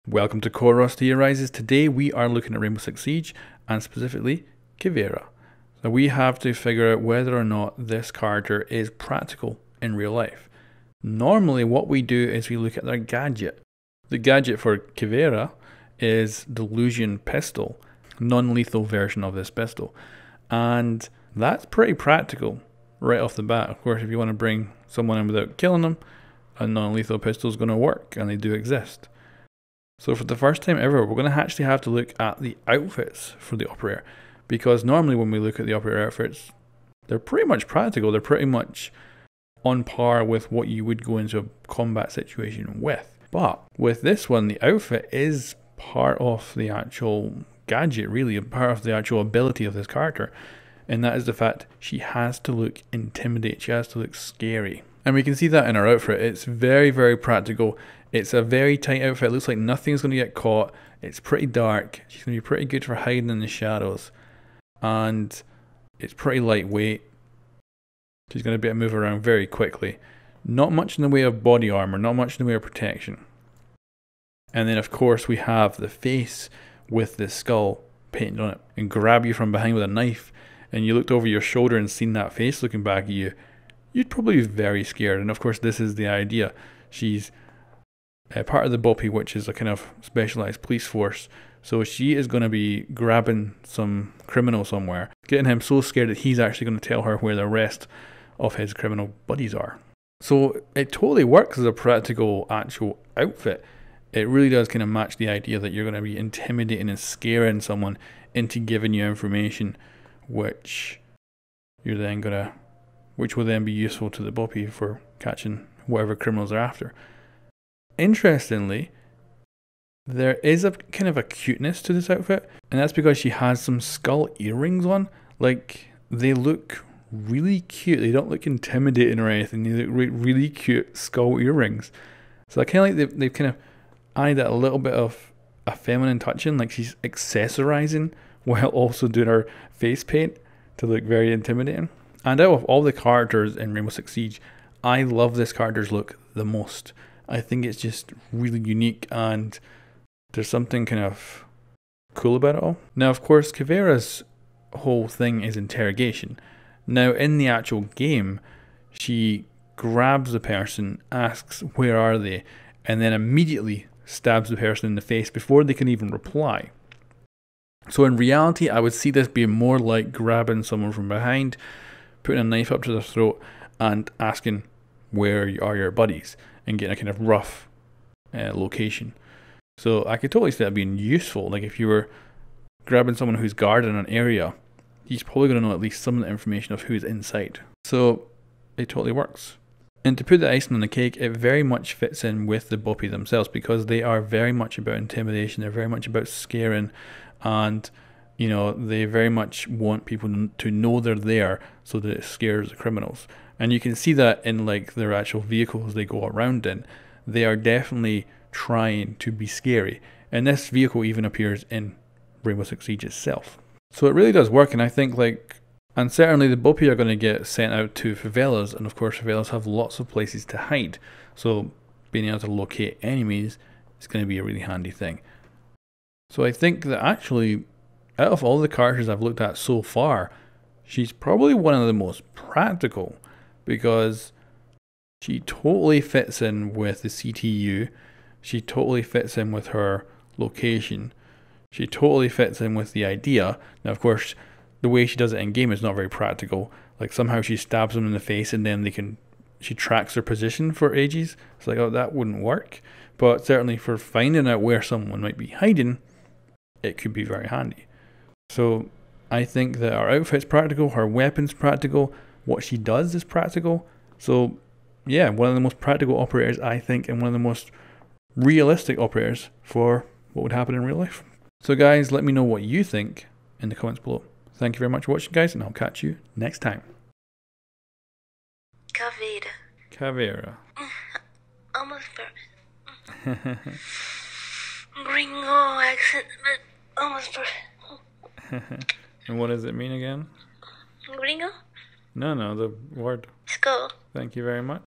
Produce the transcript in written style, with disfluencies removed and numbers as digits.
Welcome to coreRoss Theorises. Today we are looking at Rainbow Six Siege and specifically Caveira. So we have to figure out whether or not this character is practical in real life. Normally what we do is we look at their gadget. The gadget for Caveira is Delusion Pistol, non-lethal version of this pistol. And that's pretty practical right off the bat. Of course, if you want to bring someone in without killing them, a non-lethal pistol is going to work, and they do exist. So for the first time ever, we're going to actually have to look at the outfits for the operator, because normally when we look at the operator outfits, they're pretty much practical. They're pretty much on par with what you would go into a combat situation with. But with this one, the outfit is part of the actual gadget, really, part of the actual ability of this character, and that is the fact she has to look intimidating. She has to look scary. And we can see that in her outfit. It's very, very practical. It's a very tight outfit. It looks like nothing's going to get caught. It's pretty dark. She's going to be pretty good for hiding in the shadows. And it's pretty lightweight. She's going to be able to move around very quickly. Not much in the way of body armor. Not much in the way of protection. And then, of course, we have the face with the skull painted on it. And grab you from behind with a knife. And you looked over your shoulder and seen that face looking back at you. You'd probably be very scared. And, of course, this is the idea. She's part of the Ophir, which is a kind of specialized police force. So she is going to be grabbing some criminal somewhere, getting him so scared that he's actually going to tell her where the rest of his criminal buddies are. So it totally works as a practical actual outfit. It really does kind of match the idea that you're going to be intimidating and scaring someone into giving you information, which will then be useful to the Ophir for catching whatever criminals they're after. Interestingly, there is a kind of a cuteness to this outfit, and that's because she has some skull earrings on. Like, they look really cute. They don't look intimidating or anything. They look really cute skull earrings. So I kind of like they've kind of added a little bit of a feminine touch in, like she's accessorizing while also doing her face paint to look very intimidating. And out of all the characters in Rainbow Six Siege, I love this character's look the most. I think it's just really unique, and there's something kind of cool about it all. Now, of course, Caveira's whole thing is interrogation. Now, in the actual game, she grabs the person, asks where are they, and then immediately stabs the person in the face before they can even reply. So in reality, I would see this being more like grabbing someone from behind, putting a knife up to their throat, and asking where are your buddies, and getting a kind of rough location. So I could totally see that being useful. Like if you were grabbing someone who's guarding an area, he's probably going to know at least some of the information of who's inside. So it totally works. And to put the icing on the cake, it very much fits in with the Ophir themselves, because they are very much about intimidation. They're very much about scaring, and you know, they very much want people to know they're there so that it scares the criminals. And you can see that in like their actual vehicles they go around in. They are definitely trying to be scary. And this vehicle even appears in Rainbow Six Siege itself. So it really does work, and I think and certainly the Ophir are going to get sent out to favelas, and of course favelas have lots of places to hide. So being able to locate enemies is going to be a really handy thing. So I think that actually, out of all the characters I've looked at so far, she's probably one of the most practical, because she totally fits in with the CTU, she totally fits in with her location, she totally fits in with the idea. Now of course, the way she does it in game is not very practical. Like somehow she stabs them in the face and then she tracks their position for ages. It's like, oh, that wouldn't work. But certainly for finding out where someone might be hiding, it could be very handy. So I think that our outfit's practical, her weapon's practical, what she does is practical. So yeah, one of the most practical operators, I think, and one of the most realistic operators for what would happen in real life. So guys, let me know what you think in the comments below. Thank you very much for watching, guys, and I'll catch you next time. Caveira. Caveira. Almost perfect. Gringo accent, but almost perfect. And what does it mean again? Gringo? No, the word. Skull. Thank you very much.